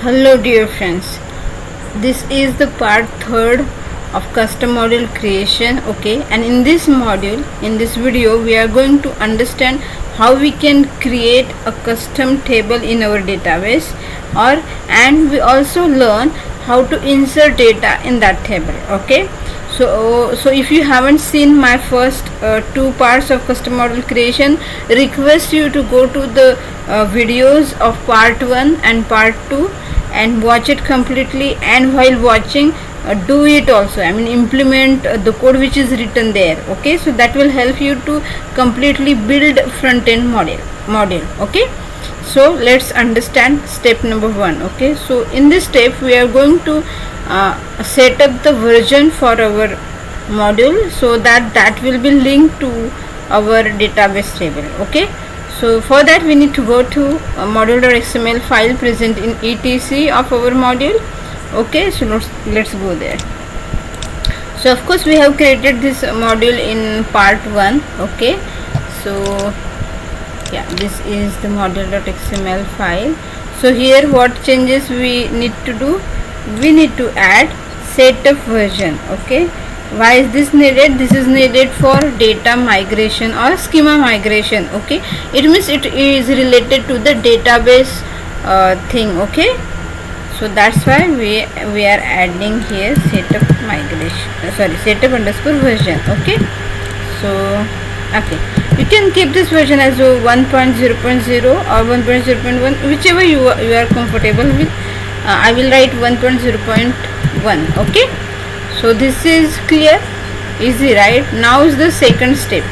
Hello dear friends, this is the part third of custom module creation. Okay, and in this module, in this video, we are going to understand how we can create a custom table in our database, and we also learn how to insert data in that table. Okay, so if you haven't seen my first two parts of custom model creation, request you to go to the videos of part 1 and part 2 and watch it completely, and while watching do it also, implement the code which is written there. Okay, so that will help you to completely build front end model. Okay, so let's understand step number 1. Okay, so in this step we are going to set up the version for our module, so that will be linked to our database table. Okay, so for that we need to go to a module.xml file present in etc of our module. Okay, so let's go there. So of course we have created this module in part 1. Okay, so yeah, this is the module.xml file. So here what changes we need to do? We need to add setup version. Okay, why is this needed? This is needed for data migration or schema migration. Okay, it means it is related to the database thing. Okay, so that's why we are adding here setup migration, setup underscore version. Okay, so okay, you can keep this version as 1.0.0 or 1.0.1, whichever you are comfortable with. I will write 1.0.1. okay, so this is clear, easy, right? Now is the second step.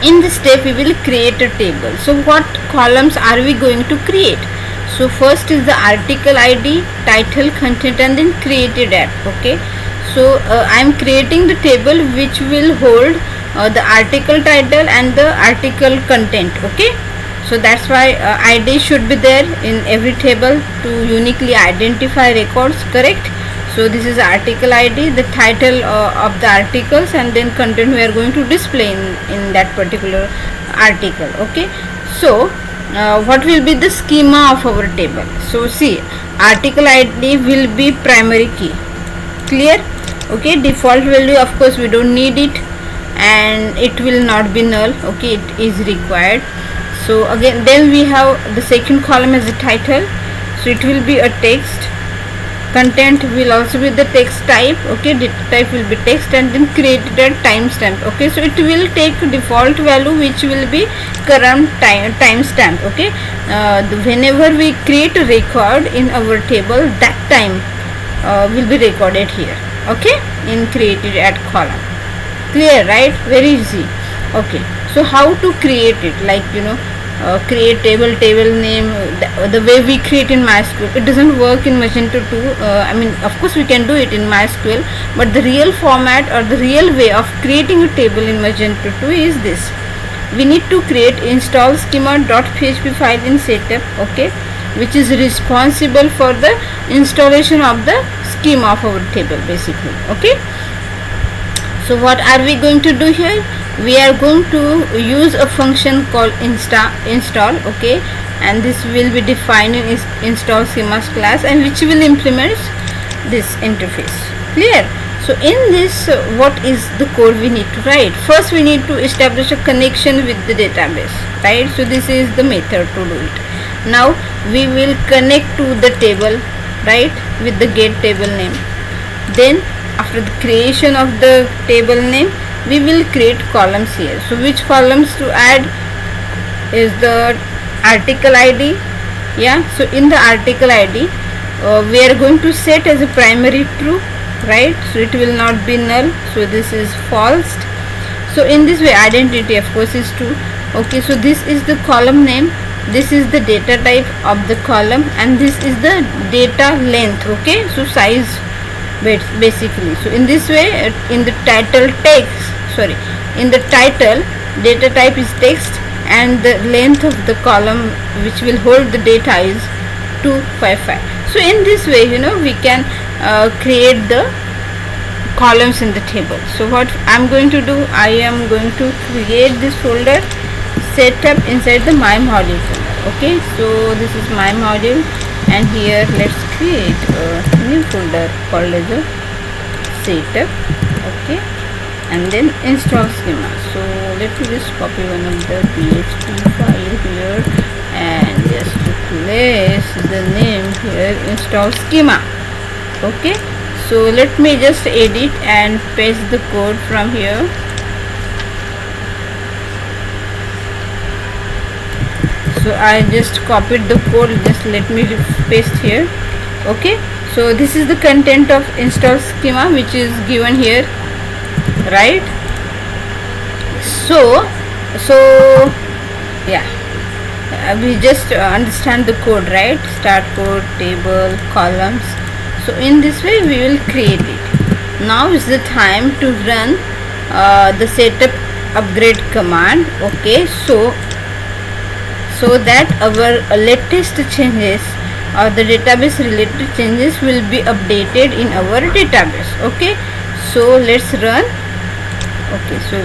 In this step we will create a table. So what columns are we going to create? So first is the article ID, title, content, and then created at. Okay, so I am creating the table which will hold the article title and the article content. Okay, so that's why ID should be there in every table to uniquely identify records, correct? So this is article ID, the title of the articles, and then content we are going to display in that particular article. Okay, so what will be the schema of our table? So see, article ID will be primary key, clear? Okay, default value of course we don't need it, and it will not be null. Okay, it is required. So again, then we have the second column as a title, so it will be a text. Content will also be the text type. Okay, data type will be text, and then created a timestamp. Okay, so it will take default value which will be current timestamp. Okay, whenever we create a record in our table, that time will be recorded here. Okay, in created at column. Clear, right? Very easy. Okay, so how to create it? Like, create table name, the way we create in MySQL. It doesn't work in Magento 2. Of course we can do it in MySQL, but the real format or the real way of creating a table in Magento 2 is this. We need to create install schema.php file in setup. Okay, which is responsible for the installation of the schema of our table basically. Okay, so what are we going to do here? We are going to use a function called install. Okay, and this will be defined in install schemas class, and which will implement this interface. Clear? So in this, what is the code we need to write? First we need to establish a connection with the database, right? So this is the method to do it. Now we will connect to the table, right, with the get table name. Then after the creation of the table name, we will create columns here. So which columns to add is the article ID. Yeah, so in the article ID we are going to set as a primary true, right? So it will not be null, so this is false. So in this way identity of course is true. Okay, so this is the column name, this is the data type of the column, and this is the data length. Okay, so size basically. So in this way, in the title in the title data type is text, and the length of the column which will hold the data is 255. So in this way, we can create the columns in the table. So what I'm going to do, I am going to create this folder setup inside the my module folder. Okay, so this is my module, and here let's create a new folder called as a setup. Okay, and then install schema. So let me just copy one of the PHP file here and just place the name here, install schema. Okay, so let me just edit and paste the code from here. So I just copied the code, just let me paste here. Okay, so this is the content of install schema which is given here, right? So yeah, we just understand the code, right? Start code, table, columns. So in this way we will create it. Now is the time to run the setup upgrade command. Okay, so that our latest changes or the database related changes will be updated in our database. Okay, so let's run. Okay, so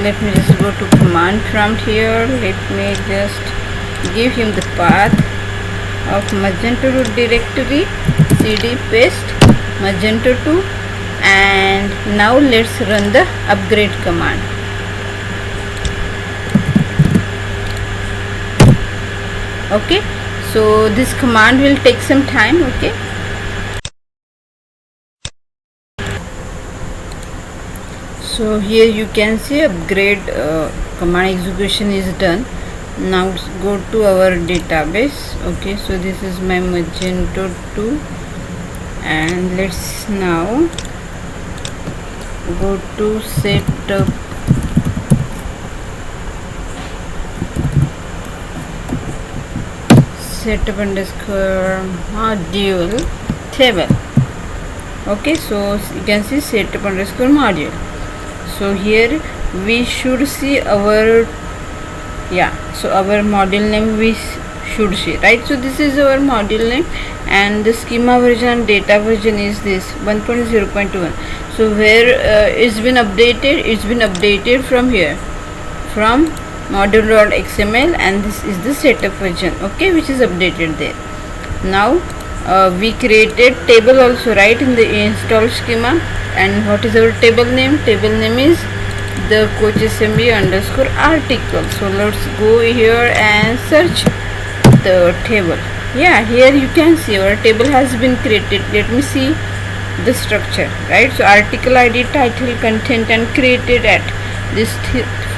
let me just go to command prompt here. Let me just give him the path of Magento root directory, cd paste Magento 2, and now let's run the upgrade command. Okay, so this command will take some time. Okay, so here you can see upgrade command execution is done. Now go to our database. Okay, so this is my Magento 2, and let's now go to setup underscore module table. Okay, so you can see setup underscore module. So here we should see our so our module name we should see, right? So this is our module name, and the schema version, data version is this 1.0.1. so where it's been updated, from here, from module.xml, and this is the setup version, okay, which is updated there. Now we created table also, right, in the install schema. And what is our table name? Table name is the coachsmb underscore article. So let's go here and search the table. Yeah, here you can see our table has been created. Let me see the structure, right? So article ID, title, content, and created at these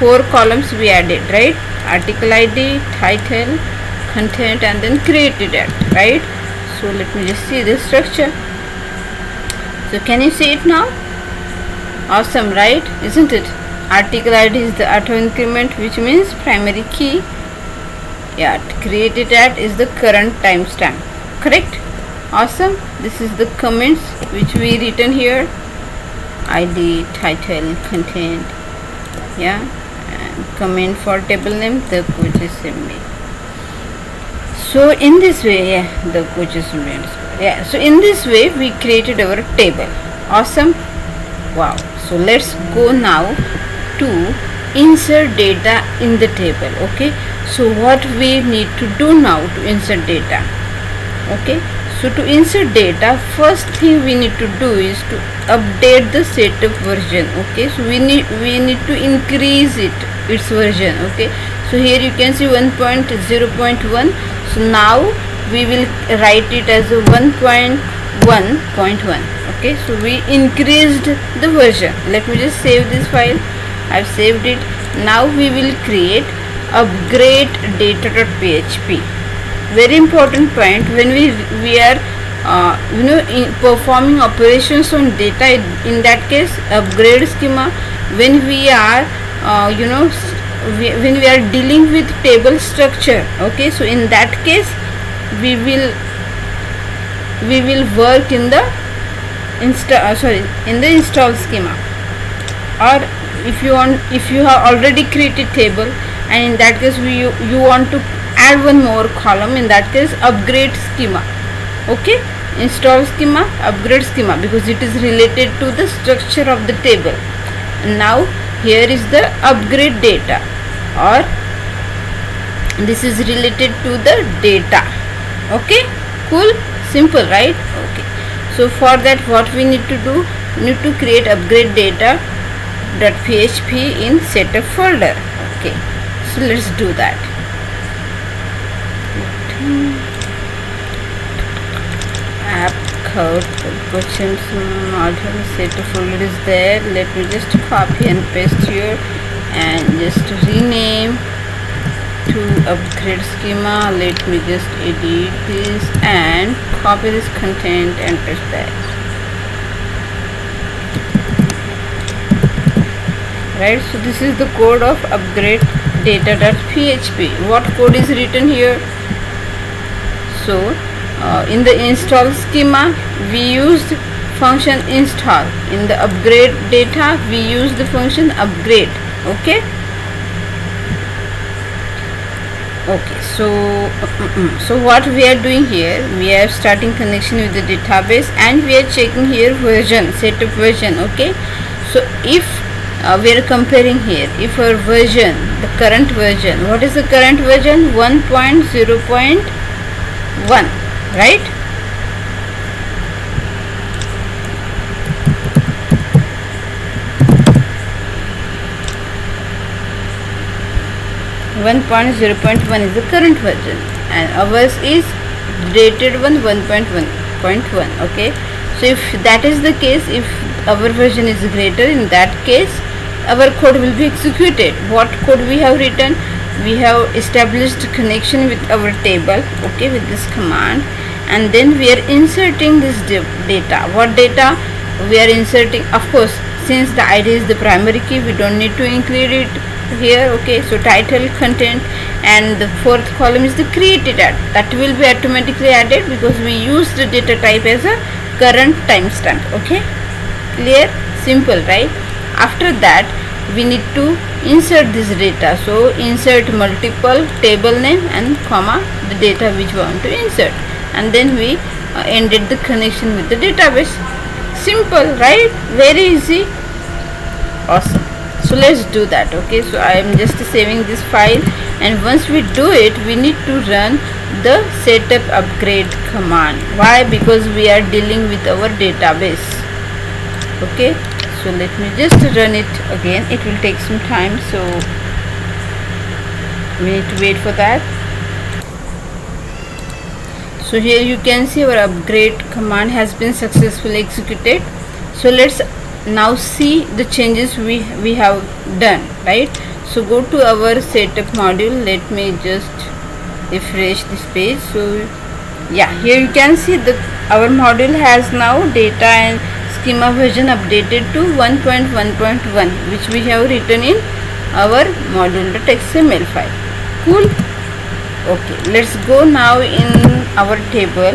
4 columns we added, right? Article ID, title, content, and then created at, right? So let me just see the structure. So can you see it now? Awesome, right? Isn't it? Article ID is the auto increment, which means primary key. Yeah, created at is the current timestamp. Correct? Awesome. This is the comments which we written here. ID, title, content. Yeah, and comment for table name, the coachsmb. So in this way, the coachsmb. Yeah, so in this way we created our table. Awesome. Wow. So let's go now to insert data in the table. Okay, so what we need to do now to insert data? Okay, so to insert data, first thing we need to do is to update the setup version. Okay, so we need to increase its version. Okay, so here you can see 1.0.1. so now we will write it as a 1.1.1. okay, so we increased the version. Let me just save this file. I've saved it. Now we will create upgrade data.php. Very important point when we are performing operations on data. In that case, upgrade schema, when we are when we are dealing with table structure. Okay, so in that case we will work in the install schema. Or if you have already created table, and in that case you want to add one more column, in that case upgrade schema. Okay, install schema, upgrade schema, because it is related to the structure of the table. And now here is the upgrade data or this is related to the data. Okay, cool, simple, right? Okay, so for that what we need to do, we need to create upgrade data.php in setup folder. Okay, so let's do that. App code questions module setup folder is there. Let me just copy and paste here and just rename to upgrade schema. Let me just edit this and copy this content and paste that. Right, so this is the code of upgrade data.php. What code is written here? So in the install schema we used function install. In the upgrade data we use the function upgrade. Okay, so what we are doing here, we are starting connection with the database and we are checking here version, setup version. Okay, so if we are comparing here, if our version, the current version, what is the current version? 1.0.1, right? One point 0.1 is the current version and ours is dated one 1.1.1. Okay, so if that is the case, if our version is greater, in that case our code will be executed. What code we have written? We have established connection with our table, okay, with this command, and then we are inserting this data. What data we are inserting? Of course, since the id is the primary key, we don't need to include it here. Okay, so title, content, and the fourth column is the created at. That will be automatically added because we use the data type as a current timestamp. Okay, clear, simple, right? After that we need to insert this data. So insert multiple table name and comma the data which we want to insert, and then we ended the connection with the database. Simple, right? Very easy. Awesome. So let's do that. Okay, so I am just saving this file, and once we do it we need to run the setup upgrade command. Why? Because we are dealing with our database. Okay, so let me just run it again. It will take some time, so we need to wait for that. So here you can see our upgrade command has been successfully executed. So let's now see the changes we have done, right? So go to our setup module. Let me just refresh this page. So yeah, here you can see that our module has now data and schema version updated to 1.1.1, which we have written in our module.xml file. Cool. Okay, let's go now in our table.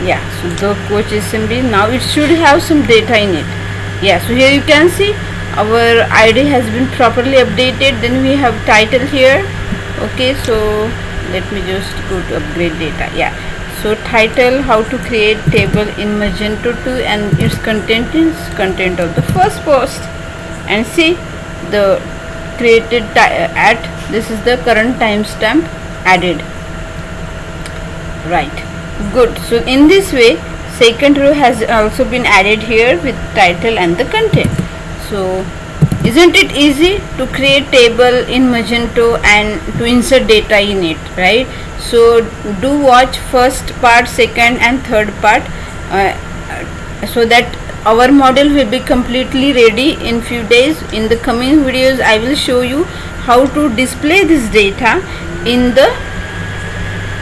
Yeah, so the coach assembly, now it should have some data in it. Yeah, so here you can see our id has been properly updated. Then we have title here. Okay, so let me just go to upgrade data. Yeah, so title, how to create table in Magento 2, and its content is content of the first post. And see the created at, this is the current timestamp added, right? Good. So in this way second row has also been added here with title and the content. So isn't it easy to create table in Magento and to insert data in it, right? So do watch first part, second and third part, so that our model will be completely ready in few days. In the coming videos I will show you how to display this data in the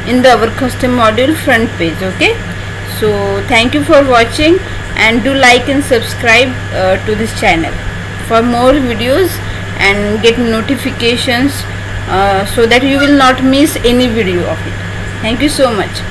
our custom module front page. Okay, so thank you for watching, and do like and subscribe to this channel for more videos and get notifications so that you will not miss any video of it. Thank you so much.